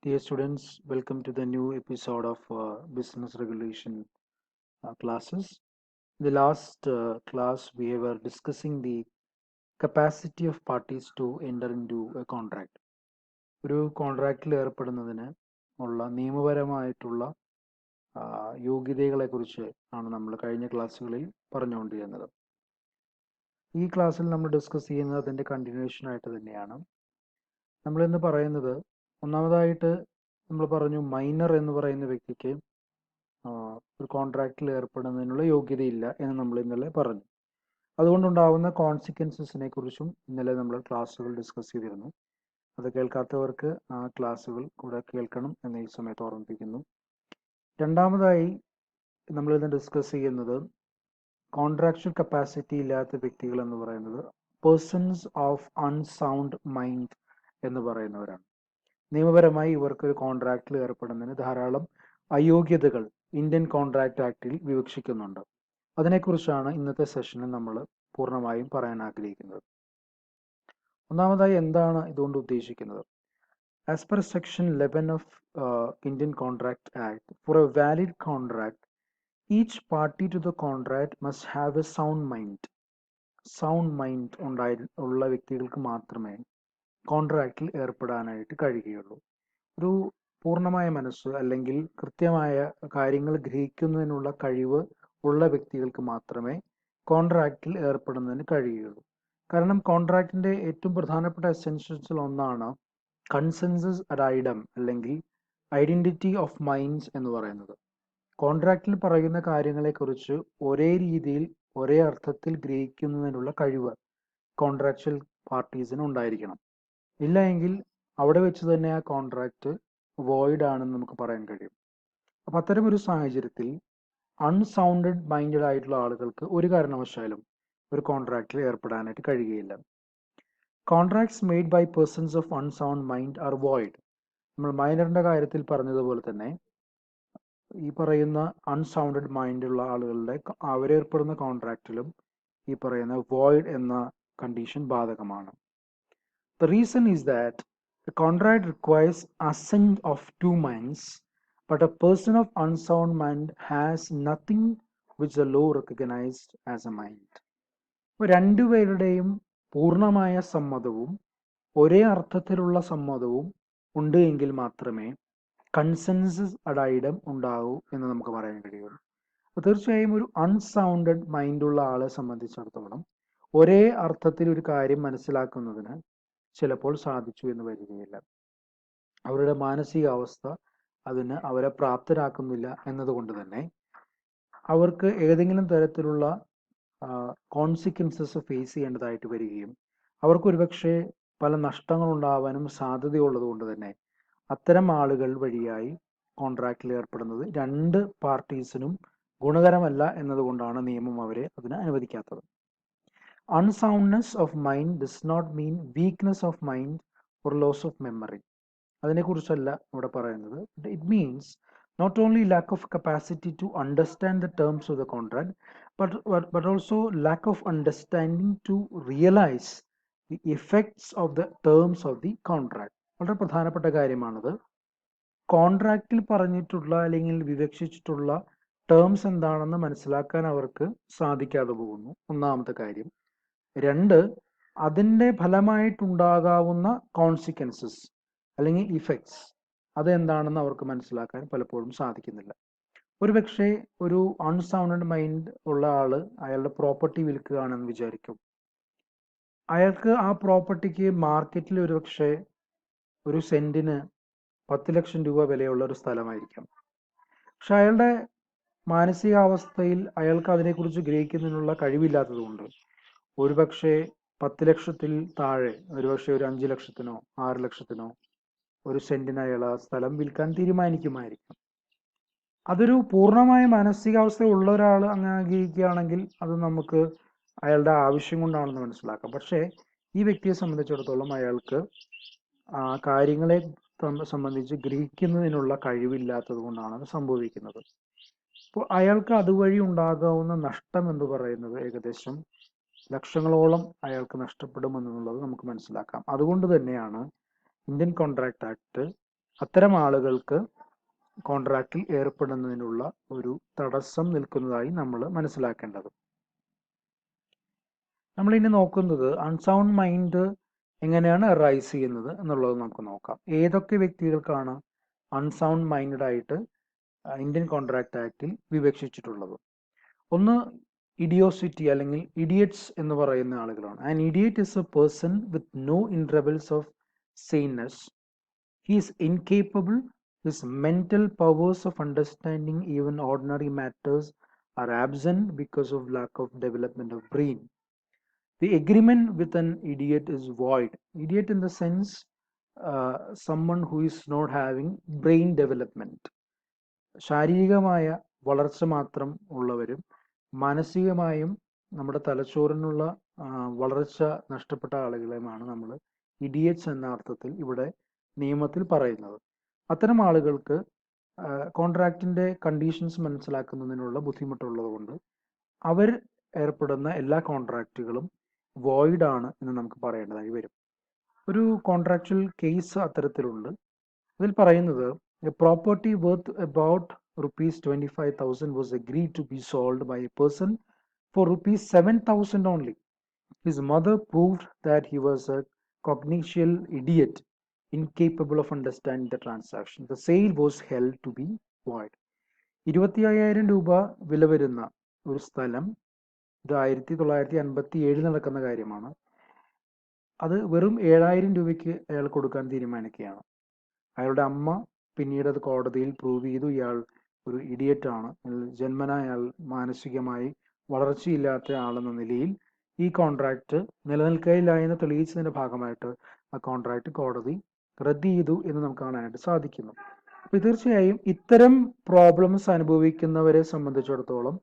Dear students, welcome to the new episode of Business Regulation classes. In the last class, we were discussing the capacity of parties to enter into a contract. ഒരു കോൺട്രാക്റ്റിൽ ഏർപ്പെടുന്നതിന് ഉള്ള നിയമപരമായിട്ടുള്ള യോഗ്യതകളെക്കുറിച്ച് ആണ് നമ്മൾ കഴിഞ്ഞ ക്ലാസ്സുകളിൽ പറഞ്ഞുകൊണ്ടിരുന്നത്. ഈ ക്ലാസ്സിൽ നമ്മൾ ഡിസ്കസ് ചെയ്യുന്നത് അതിൻ്റെ കണ്ടിന്യൂഷൻ ആയിട്ട് തന്നെയാണ്. നമ്മളിന്ന് പറയുന്നത് ഒന്നാമതായിട്ട് നമ്മൾ പറഞ്ഞു മൈനർ എന്ന് പറയുന്ന വ്യക്തിക്ക് ഒരു കോൺട്രാക്റ്റിൽ ഏർപ്പെടുന്നതിനുള്ള യോഗ്യതയില്ല എന്ന് നമ്മൾ ഇന്നലെ പറഞ്ഞു. അതുകൊണ്ടുണ്ടാകുന്ന കോൺസിക്വൻസസിനെ കുറിച്ചും ഇന്നലെ നമ്മൾ ക്ലാസ്സുകൾ ഡിസ്കസ് ചെയ്തിരുന്നു. അത് കേൾക്കാത്തവർക്ക് ആ ക്ലാസ്സുകൾ കൂടെ കേൾക്കണം എന്ന് ഈ സമയത്ത് ഓർമ്മിപ്പിക്കുന്നു. രണ്ടാമതായി നമ്മൾ ഇന്ന് ഡിസ്കസ് ചെയ്യുന്നത് കോൺട്രാക്ച്വൽ കപ്പാസിറ്റി ഇല്ലാത്ത വ്യക്തികൾ എന്ന് പറയുന്നത് പേഴ്സൺസ് ഓഫ് അൺസൗണ്ട് മൈൻഡ് എന്ന് പറയുന്നവരാണ്. നിയമപരമായി ഇവർക്ക് ഒരു കോൺട്രാക്റ്റിൽ ഏർപ്പെടുന്നതിന് ധാരാളം അയോഗ്യതകൾ ഇന്ത്യൻ കോൺട്രാക്ട് ആക്ടിൽ വിവക്ഷിക്കുന്നുണ്ട്. അതിനെക്കുറിച്ചാണ് ഇന്നത്തെ സെഷനിൽ നമ്മൾ പൂർണ്ണമായും പറയാൻ ആഗ്രഹിക്കുന്നത്. ഒന്നാമതായി എന്താണ് ഇതുകൊണ്ട് ഉദ്ദേശിക്കുന്നത്? As per section 11 of Indian contract act, for a valid contract each party to the contract must have a sound mind. Sound mind ഉള്ള വ്യക്തികൾക്ക് മാത്രമേ കോൺട്രാക്റ്റിൽ ഏർപ്പെടാനായിട്ട് കഴിയുകയുള്ളൂ. ഒരു പൂർണ്ണമായ മനസ്സ് അല്ലെങ്കിൽ കൃത്യമായ കാര്യങ്ങൾ ഗ്രഹിക്കുന്നതിനുള്ള കഴിവ് ഉള്ള വ്യക്തികൾക്ക് മാത്രമേ കോൺട്രാക്റ്റിൽ ഏർപ്പെടുന്നതിന് കഴിയുകയുള്ളൂ. കാരണം കോൺട്രാക്റ്റിന്റെ ഏറ്റവും പ്രധാനപ്പെട്ട എസെൻഷ്യൽസിൽ ഒന്നാണ് കൺസെൻസസ് അഡൈഡം അല്ലെങ്കിൽ ഐഡന്റിറ്റി ഓഫ് മൈൻഡ്സ് എന്ന് പറയുന്നത്. കോൺട്രാക്റ്റിൽ പറയുന്ന കാര്യങ്ങളെക്കുറിച്ച് ഒരേ രീതിയിൽ ഒരേ അർത്ഥത്തിൽ ഗ്രഹിക്കുന്നതിനുള്ള കഴിവ് കോൺട്രാക്ച്വൽ പാർട്ടീസിന് ഉണ്ടായിരിക്കണം. ഇല്ല എങ്കിൽ അവിടെ വെച്ച് തന്നെ ആ കോൺട്രാക്റ്റ് വോയിഡ് ആണെന്ന് നമുക്ക് പറയാൻ കഴിയും. അപ്പം അത്തരം ഒരു സാഹചര്യത്തിൽ അൺസൗണ്ടഡ് മൈൻഡഡ് ആയിട്ടുള്ള ആളുകൾക്ക് ഒരു കാരണവശാലും ഒരു കോൺട്രാക്റ്റിൽ ഏർപ്പെടാനായിട്ട് കഴിയുകയില്ല. Contracts made by persons of unsound mind are void. നമ്മൾ മൈനറിന്റെ കാര്യത്തിൽ പറഞ്ഞതുപോലെ തന്നെ ഈ പറയുന്ന അൺസൗണ്ടഡ് മൈൻഡുള്ള ആളുകളുടെ അവരേർപ്പെടുന്ന കോൺട്രാക്റ്റിലും ഈ പറയുന്ന വോയിഡ് എന്ന കണ്ടീഷൻ ബാധകമാണ്. The reason is that the contract requires assent of two minds, but a person of unsound mind has nothing which the law recognized as a mind. രണ്ടുപേരുടെയും പൂർണ്ണമായ സമ്മതവും ഒരേ അർത്ഥത്തിലുള്ള സമ്മതവും ഉണ്ട് എങ്കിൽ മാത്രമേ കൺസെൻസസ് അഡൈഡം ഉണ്ടാകൂ എന്ന് നമുക്ക് പറയാൻ കഴിയുള്ളൂ. തീർച്ചയായും ഒരു അൺസൗണ്ടഡ് മൈൻഡുള്ള ആളെ സംബന്ധിച്ചിടത്തോളം ഒരേ അർത്ഥത്തിൽ ഒരു കാര്യം മനസ്സിലാക്കുന്നതിന് ചിലപ്പോൾ സാധിച്ചു എന്ന് വരികയില്ല. അവരുടെ മാനസികാവസ്ഥ അതിന് അവരെ പ്രാപ്തരാക്കുന്നില്ല എന്നതുകൊണ്ട് തന്നെ അവർക്ക് ഏതെങ്കിലും തരത്തിലുള്ള കോൺസിക്വൻസസ് ഫേസ് ചെയ്യേണ്ടതായിട്ട് വരികയും അവർക്ക് ഒരുപക്ഷെ പല നഷ്ടങ്ങൾ ഉണ്ടാവാനും സാധ്യതയുള്ളത് കൊണ്ട് തന്നെ അത്തരം ആളുകൾ വഴിയായി കോൺട്രാക്റ്റിൽ ഏർപ്പെടുന്നത് രണ്ട് പാർട്ടീസിനും ഗുണകരമല്ല എന്നതുകൊണ്ടാണ് നിയമം അവരെ അതിന് അനുവദിക്കാത്തത്. Unsoundness of mind does not mean weakness of mind or loss of memory. അതിനെക്കുറിച്ചല്ല ഇവിടെ പറയുന്നത്. It means not only lack of capacity to understand the terms of the contract but also lack of understanding to realise the effects of the terms of the contract. വളരെ പ്രധാനപ്പെട്ട കാര്യമാണത്. കോൺട്രാക്റ്റിൽ പറഞ്ഞിട്ടുള്ള അല്ലെങ്കിൽ വിവക്ഷിച്ചിട്ടുള്ള terms എന്താണെന്ന് മനസ്സിലാക്കാൻ അവർക്ക് സാധിക്കാതെ പോകുന്നു, ഒന്നാമത്തെ കാര്യം. രണ്ട്, അതിൻ്റെ ഫലമായിട്ടുണ്ടാകാവുന്ന കോൺസിക്വൻസസ് അല്ലെങ്കിൽ ഇഫക്ട്സ് അതെന്താണെന്ന് അവർക്ക് മനസ്സിലാക്കാൻ പലപ്പോഴും സാധിക്കുന്നില്ല. ഒരുപക്ഷെ ഒരു അൺസൗണ്ടഡ് മൈൻഡ് ഉള്ള ആള് അയാളുടെ പ്രോപ്പർട്ടി വിൽക്കുകയാണെന്ന് വിചാരിക്കും. അയാൾക്ക് ആ പ്രോപ്പർട്ടിക്ക് മാർക്കറ്റിൽ ഒരുപക്ഷെ ഒരു സെന്റിന് 10 ലക്ഷം രൂപ വിലയുള്ള ഒരു സ്ഥലമായിരിക്കാം. പക്ഷെ അയാളുടെ മാനസികാവസ്ഥയിൽ അയാൾക്ക് അതിനെക്കുറിച്ച് ഗ്രഹിക്കുന്നതിനുള്ള കഴിവില്ലാത്തതുകൊണ്ട് ഒരുപക്ഷെ 10 ലക്ഷത്തിൽ താഴെ, ഒരുപക്ഷെ ഒരു 5 ലക്ഷത്തിനോ 6 ലക്ഷത്തിനോ ഒരു സെന്റിന് അയാൾ ആ സ്ഥലം വിൽക്കാൻ തീരുമാനിക്കുമായിരിക്കും. അതൊരു പൂർണ്ണമായ മാനസികാവസ്ഥ ഉള്ള ഒരാൾ അങ്ങനെ ആഗ്രഹിക്കുകയാണെങ്കിൽ അത് നമുക്ക് അയാളുടെ ആവശ്യം കൊണ്ടാണെന്ന് മനസ്സിലാക്കാം. പക്ഷേ ഈ വ്യക്തിയെ സംബന്ധിച്ചിടത്തോളം അയാൾക്ക് ആ കാര്യങ്ങളെ സംബന്ധിച്ച് ഗ്രഹിക്കുന്നതിനുള്ള കഴിവില്ലാത്തത് കൊണ്ടാണ് അത് സംഭവിക്കുന്നത്. അപ്പോൾ അയാൾക്ക് അതുവഴി ഉണ്ടാകാവുന്ന നഷ്ടം എന്ന് പറയുന്നത് ഏകദേശം ലക്ഷങ്ങളോളം അയാൾക്ക് നഷ്ടപ്പെടുമെന്നുള്ളത് നമുക്ക് മനസ്സിലാക്കാം. അതുകൊണ്ട് തന്നെയാണ് ഇന്ത്യൻ കോൺട്രാക്ട് ആക്ട് അത്തരം ആളുകൾക്ക് കോൺട്രാക്റ്റിൽ ഏർപ്പെടുന്നതിനുള്ള ഒരു തടസ്സം നിൽക്കുന്നതായി നമ്മൾ മനസ്സിലാക്കേണ്ടത്. നമ്മൾ ഇനി നോക്കുന്നത് അൺസൗണ്ട് മൈൻഡ് എങ്ങനെയാണ് അറൈസ് ചെയ്യുന്നത് എന്നുള്ളത് നമുക്ക് നോക്കാം. ഏതൊക്കെ വ്യക്തികൾക്കാണ് അൺസൗണ്ട് മൈൻഡഡ് ആയിട്ട് ഇന്ത്യൻ കോൺട്രാക്ട് ആക്ടിൽ വിവക്ഷിച്ചിട്ടുള്ളത്? ഒന്ന് ഇഡിയോസിറ്റി അല്ലെങ്കിൽ ഇഡിയറ്റ്സ് എന്ന് പറയുന്ന ആളുകളാണ്. An idiot is a person with no intervals of saneness. He is incapable. His mental powers of understanding even ordinary matters are absent because of lack of development of brain. The agreement with an idiot is void. Idiot in the sense someone who is not having brain development. ശാരീരികമായ വളർച്ച മാത്രം ഉള്ളവരും മാനസികമായും നമ്മുടെ തലച്ചോറിനുള്ള വളർച്ച നഷ്ടപ്പെട്ട ആളുകളെയുമാണ് നമ്മൾ idiots എന്ന അർത്ഥത്തിൽ ഇവിടെ നിയമത്തിൽ പറയുന്നത്. അത്തരം ആളുകൾക്ക് കോൺട്രാക്റ്റിന്റെ കണ്ടീഷൻസ് മനസ്സിലാക്കുന്നതിനുള്ള ബുദ്ധിമുട്ടുള്ളത് കൊണ്ട് അവർ ഏർപ്പെടുന്ന എല്ലാ കോൺട്രാക്റ്റുകളും വോയിഡ് ആണ് എന്ന് നമുക്ക് പറയേണ്ടതായി വരും. ഒരു കോൺട്രാക്ച്വൽ കേസ് അത്തരത്തിലുണ്ട്. ഇതിൽ പറയുന്നത് A property worth about ₹25,000 was agreed to be sold by a person for ₹7,000 only. His mother proved that he was a cognitional idiot, incapable of understanding the transaction. The sale was held to be void. 25,000 രൂപ വില വരുന്ന ഒരു സ്ഥലം, ഇത് 1957 നടക്കുന്ന കാര്യമാണ്. അത് വെറും 7,000 രൂപയ്ക്ക് അയാൾ കൊടുക്കാൻ തീരുമാനിക്കുകയാണ്. അയാളുടെ അമ്മ പിന്നീട് അത് കോടതിയിൽ പ്രൂവ് ചെയ്തു, ഇയാൾ ഒരു ഇഡിയറ്റ് ആണ്, ജന്മന അയാൾ മാനസികമായി വളർച്ചയില്ലാത്ത ആളെന്ന നിലയിൽ ഈ കോൺട്രാക്ട് നിലനിൽക്കുകയില്ല എന്ന് തെളിയിച്ചതിന്റെ ഭാഗമായിട്ട് ആ കോൺട്രാക്ട് കോടതി റദ്ദ് ചെയ്തു എന്ന് നമുക്ക് കാണാനായിട്ട് സാധിക്കുന്നു. അപ്പോൾ തീർച്ചയായും ഇത്തരം പ്രോബ്ലംസ് അനുഭവിക്കുന്നവരെ സംബന്ധിച്ചിടത്തോളം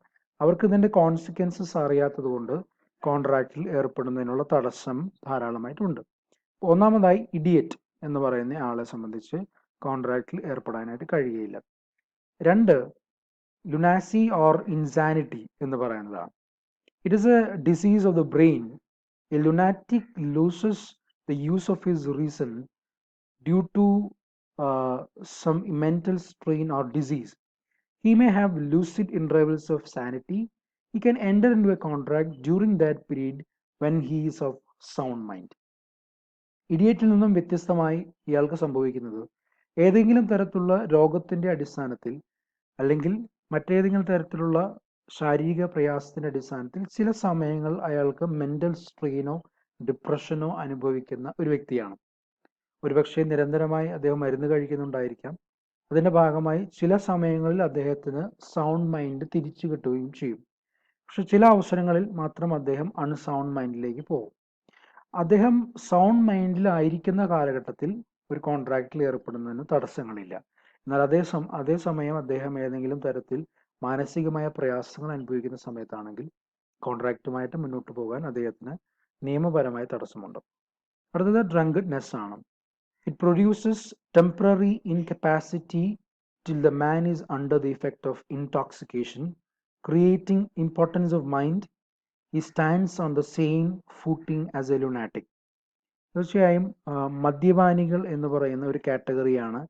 അവർക്ക് ഇതിന്റെ കോൺസിക്വൻസസ് അറിയാത്തത് കൊണ്ട് കോൺട്രാക്റ്റിൽ ഏർപ്പെടുന്നതിനുള്ള തടസ്സം ധാരാളമായിട്ടുണ്ട്. ഒന്നാമതായി ഇഡിയറ്റ് എന്ന് പറയുന്ന ആളെ സംബന്ധിച്ച് കോൺട്രാക്റ്റിൽ ഏർപ്പെടാനായിട്ട് കഴിയുകയില്ല. രണ്ട്, ലുനാസി ഓർ ഇൻസാനിറ്റി എന്ന് പറയുന്നതാണ്. It is a disease of the brain. A lunatic loses the use of his reason due to some mental strain or disease. He may have lucid intervals of sanity. He can enter into a contract during that period when he is of sound mind. ഇഡിയറ്റിൽ നിന്നും വ്യത്യസ്തമായി ഇയാൾക്ക് സംഭവിക്കുന്നത് ഏതെങ്കിലും തരത്തിലുള്ള രോഗത്തിന്റെ അടിസ്ഥാനത്തിൽ അല്ലെങ്കിൽ മറ്റേതെങ്കിലും തരത്തിലുള്ള ശാരീരിക പ്രയാസത്തിന്റെ അടിസ്ഥാനത്തിൽ ചില സമയങ്ങൾ അയാൾക്ക് മെന്റൽ സ്ട്രെയിനോ ഡിപ്രഷനോ അനുഭവിക്കുന്ന ഒരു വ്യക്തിയാണ്. ഒരുപക്ഷെ നിരന്തരമായി അദ്ദേഹം മരുന്ന് കഴിക്കുന്നുണ്ടായിരിക്കാം. അതിന്റെ ഭാഗമായി ചില സമയങ്ങളിൽ അദ്ദേഹത്തിന് സൗണ്ട് മൈൻഡ് തിരിച്ചു കിട്ടുകയും ചെയ്യും. പക്ഷെ ചില അവസരങ്ങളിൽ മാത്രം അദ്ദേഹം അൺസൗണ്ട് മൈൻഡിലേക്ക് പോകും. അദ്ദേഹം സൗണ്ട് മൈൻഡിലായിരിക്കുന്ന കാലഘട്ടത്തിൽ ഒരു കോൺട്രാക്റ്റിൽ ഏർപ്പെടുന്നതിന് തടസ്സങ്ങളില്ല. എന്നാൽ അതേസമയം അദ്ദേഹം ഏതെങ്കിലും തരത്തിൽ മാനസികമായ പ്രയാസങ്ങൾ അനുഭവിക്കുന്ന സമയത്താണെങ്കിൽ കോൺട്രാക്റ്റുമായിട്ട് മുന്നോട്ട് പോകാൻ അദ്ദേഹത്തിന് നിയമപരമായ തടസ്സമുണ്ട്. അടുത്തത് ഡ്രങ്കഡ്നെസ് ആണ്. It produces temporary incapacity till the man is under the effect of intoxication, creating impotence of mind. He stands on the same footing as a lunatic. തീർച്ചയായും മദ്യപാനികൾ എന്ന് പറയുന്ന ഒരു കാറ്റഗറിയാണ്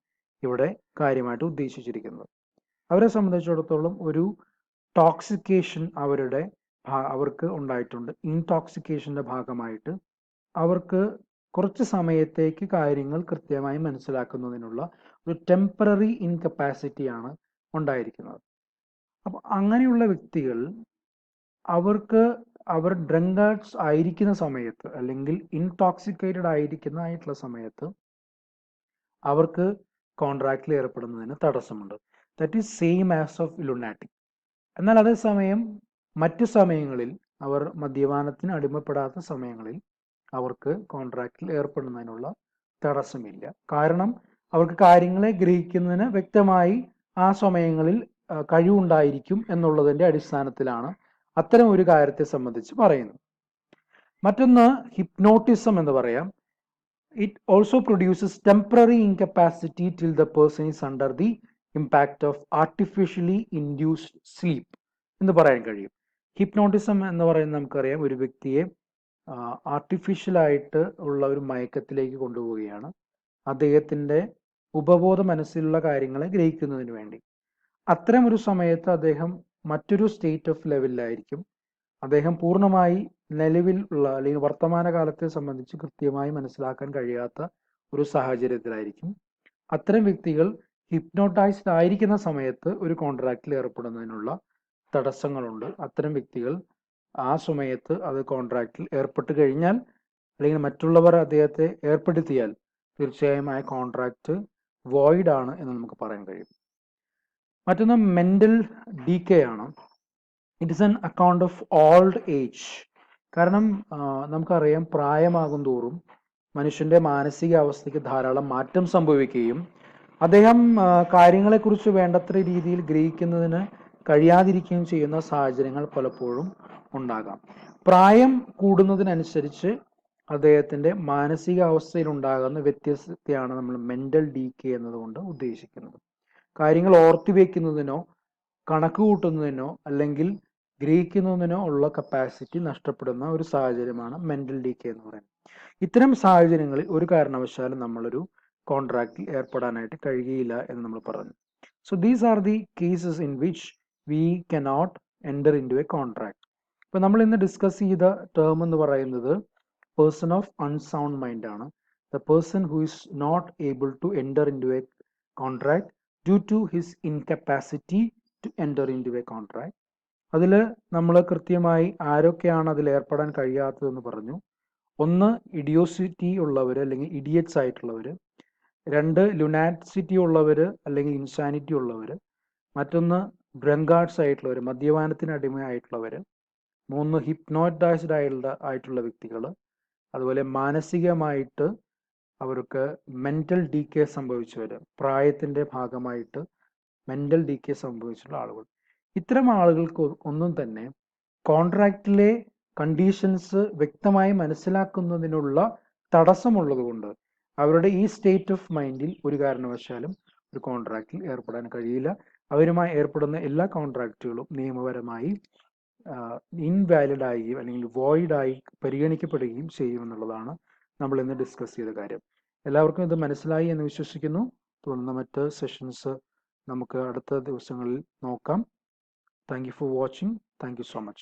ഇവിടെ കാര്യമായിട്ട് ഉദ്ദേശിച്ചിരിക്കുന്നത്. അവരെ സംബന്ധിച്ചിടത്തോളം ഒരു ടോക്സിക്കേഷൻ അവർക്ക് ഉണ്ടായിട്ടുണ്ട്. ഇൻടോക്സിക്കേഷന്റെ ഭാഗമായിട്ട് അവർക്ക് കുറച്ച് സമയത്തേക്ക് കാര്യങ്ങൾ കൃത്യമായി മനസ്സിലാക്കുന്നതിനുള്ള ഒരു ടെമ്പററി ഇൻകപ്പാസിറ്റിയാണ് ഉണ്ടായിരിക്കുന്നത്. അപ്പം അങ്ങനെയുള്ള വ്യക്തികൾ അവർ ഡ്രങ്കാർഡ്സ് ആയിരിക്കുന്ന സമയത്ത് അല്ലെങ്കിൽ ഇൻടോക്സിക്കേറ്റഡ് ആയിട്ടുള്ള സമയത്ത് അവർക്ക് കോൺട്രാക്റ്റിൽ ഏർപ്പെടുന്നതിന് തടസ്സമുണ്ട്. That is same as of lunatic. എന്നാൽ അതേസമയം മറ്റു സമയങ്ങളിൽ അവർ മദ്യപാനത്തിന് അടിമപ്പെടാത്ത സമയങ്ങളിൽ അവർക്ക് കോൺട്രാക്റ്റിൽ ഏർപ്പെടുന്നതിനുള്ള തടസ്സമില്ല. കാരണം അവർക്ക് കാര്യങ്ങളെ ഗ്രഹിക്കുന്നതിന് വ്യക്തമായി ആ സമയങ്ങളിൽ കഴിവുണ്ടായിരിക്കും എന്നുള്ളതിന്റെ അടിസ്ഥാനത്തിലാണ് അത്തരം ഒരു കാര്യത്തെ സംബന്ധിച്ച് പറയുന്നത്. മറ്റൊന്ന് ഹിപ്നോട്ടിസം എന്ന് പറയാം. It also produces temporary incapacity till the person is under the impact of artificially induced sleep എന്ന് പറയാൻ കഴിയും. ഹിപ്നോട്ടിസം എന്ന് പറയുന്നത് നമുക്കറിയാം, ഒരു വ്യക്തിയെ ആർട്ടിഫിഷ്യലായിട്ട് ഉള്ള ഒരു മയക്കത്തിലേക്ക് കൊണ്ടുപോവുകയാണ്. അദ്ദേഹത്തിൻ്റെ ഉപബോധ മനസ്സിലുള്ള കാര്യങ്ങളെ ഗ്രഹിക്കുന്നതിന് വേണ്ടി. അത്തരം ഒരു സമയത്ത് അദ്ദേഹം മറ്റൊരു സ്റ്റേറ്റ് ഓഫ് ലെവലിലായിരിക്കും. അദ്ദേഹം പൂർണ്ണമായി നിലവിൽ ഉള്ള അല്ലെങ്കിൽ വർത്തമാനകാലത്തെ സംബന്ധിച്ച് കൃത്യമായി മനസ്സിലാക്കാൻ കഴിയാത്ത ഒരു സാഹചര്യത്തിലായിരിക്കും. അത്തരം വ്യക്തികൾ ഹിപ്നോട്ടൈസ്ഡ് ആയിരിക്കുന്ന സമയത്ത് ഒരു കോൺട്രാക്റ്റിൽ ഏർപ്പെടുന്നതിനുള്ള തടസ്സങ്ങളുണ്ട്. അത്തരം വ്യക്തികൾ ആ സമയത്ത് അത് കോൺട്രാക്റ്റിൽ ഏർപ്പെട്ട് കഴിഞ്ഞാൽ അല്ലെങ്കിൽ മറ്റുള്ളവർ അദ്ദേഹത്തെ ഏർപ്പെടുത്തിയാൽ തീർച്ചയായും ആ കോൺട്രാക്റ്റ് വോയിഡ് ആണ് എന്ന് നമുക്ക് പറയാൻ കഴിയും. മറ്റൊന്ന് മെന്റൽ ഡീക്കേ ആണ്. It is an account of old age. കാരണം നമുക്കറിയാം, പ്രായമാകും തോറും മനുഷ്യന്റെ മാനസികാവസ്ഥയ്ക്ക് ധാരാളം മാറ്റം സംഭവിക്കുകയും അദ്ദേഹം കാര്യങ്ങളെക്കുറിച്ച് വേണ്ടത്ര രീതിയിൽ ഗ്രഹിക്കുന്നതിന് കഴിയാതിരിക്കുകയും ചെയ്യുന്ന സാഹചര്യങ്ങൾ പലപ്പോഴും ഉണ്ടാകാം. പ്രായം കൂടുന്നതിനനുസരിച്ച് അദ്ദേഹത്തിന്റെ മാനസികാവസ്ഥയിൽ ഉണ്ടാകുന്ന വ്യത്യസ്തതയാണ് നമ്മൾ മെന്റൽ ഡീക്കേ എന്നതുകൊണ്ട് ഉദ്ദേശിക്കുന്നത്. കാര്യങ്ങൾ ഓർത്തുവെക്കുന്നതിനോ കണക്ക് കൂട്ടുന്നതിനോ അല്ലെങ്കിൽ ഗ്രഹിക്കുന്നതിനോ ഉള്ള കപ്പാസിറ്റി നഷ്ടപ്പെടുന്ന ഒരു സാഹചര്യമാണ് മെന്റൽ ഡീക്കേ എന്ന് പറയുന്നത്. ഇത്തരം സാഹചര്യങ്ങളിൽ ഒരു കാരണവശാലും നമ്മളൊരു കോൺട്രാക്റ്റിൽ ഏർപ്പെടാനായിട്ട് കഴിയുകയില്ല എന്ന് നമ്മൾ പറഞ്ഞു. So these are the cases in which we cannot enter into a contract. ഇപ്പൊ നമ്മൾ ഇന്ന് ഡിസ്കസ് ചെയ്ത ടേം എന്ന് പറയുന്നത് പേഴ്സൺ ഓഫ് അൺസൗണ്ട് മൈൻഡ് ആണ്. The person who is not able to enter into a contract due to his incapacity to enter into a contract. അതിൽ നമ്മൾ കൃത്യമായി ആരൊക്കെയാണ് അതിൽ ഏർപ്പെടാൻ കഴിയാത്തതെന്ന് പറഞ്ഞു. ഒന്ന്, ഇഡിയോസിറ്റി ഉള്ളവർ അല്ലെങ്കിൽ ഇഡിയറ്റ്സ് ആയിട്ടുള്ളവർ. രണ്ട്, ലുനാസിറ്റി ഉള്ളവർ അല്ലെങ്കിൽ ഇൻസാനിറ്റി ഉള്ളവർ. മറ്റൊന്ന്, ഡ്രങ്കാർഡ്സ് ആയിട്ടുള്ളവർ, മദ്യപാനത്തിന് അടിമയായിട്ടുള്ളവർ. മൂന്ന്, ഹിപ്നോട്ടൈസ്ഡ് ആയിട്ടുള്ള വ്യക്തികൾ. അതുപോലെ മാനസികമായിട്ട് അവർക്ക് മെന്റൽ ഡീക്കേ സംഭവിച്ചവർ, പ്രായത്തിന്റെ ഭാഗമായിട്ട് മെന്റൽ ഡീക്കേ സംഭവിച്ചുള്ള ആളുകൾ. ഇത്തരം ആളുകൾക്ക് ഒന്നും തന്നെ കോൺട്രാക്റ്റിലെ കണ്ടീഷൻസ് വ്യക്തമായി മനസ്സിലാക്കുന്നതിനുള്ള തടസ്സമുള്ളത് കൊണ്ട് അവരുടെ ഈ സ്റ്റേറ്റ് ഓഫ് മൈൻഡിൽ ഒരു കാരണവശാലും ഒരു കോൺട്രാക്റ്റിൽ ഏർപ്പെടാൻ കഴിയില്ല. അവരുമായി ഏർപ്പെടുന്ന എല്ലാ കോൺട്രാക്റ്റുകളും നിയമപരമായി ഇൻവാലിഡ് ആവുകയും അല്ലെങ്കിൽ വോയിഡായി പരിഗണിക്കപ്പെടുകയും ചെയ്യുമെന്നുള്ളതാണ് നമ്മൾ ഇന്ന് ഡിസ്കസ് ചെയ്ത കാര്യം. എല്ലാവർക്കും ഇത് മനസ്സിലായി എന്ന് വിശ്വസിക്കുന്നു. തുടർന്ന് മറ്റ് സെഷൻസ് നമുക്ക് അടുത്ത ദിവസങ്ങളിൽ നോക്കാം. Thank you for watching. Thank you so much.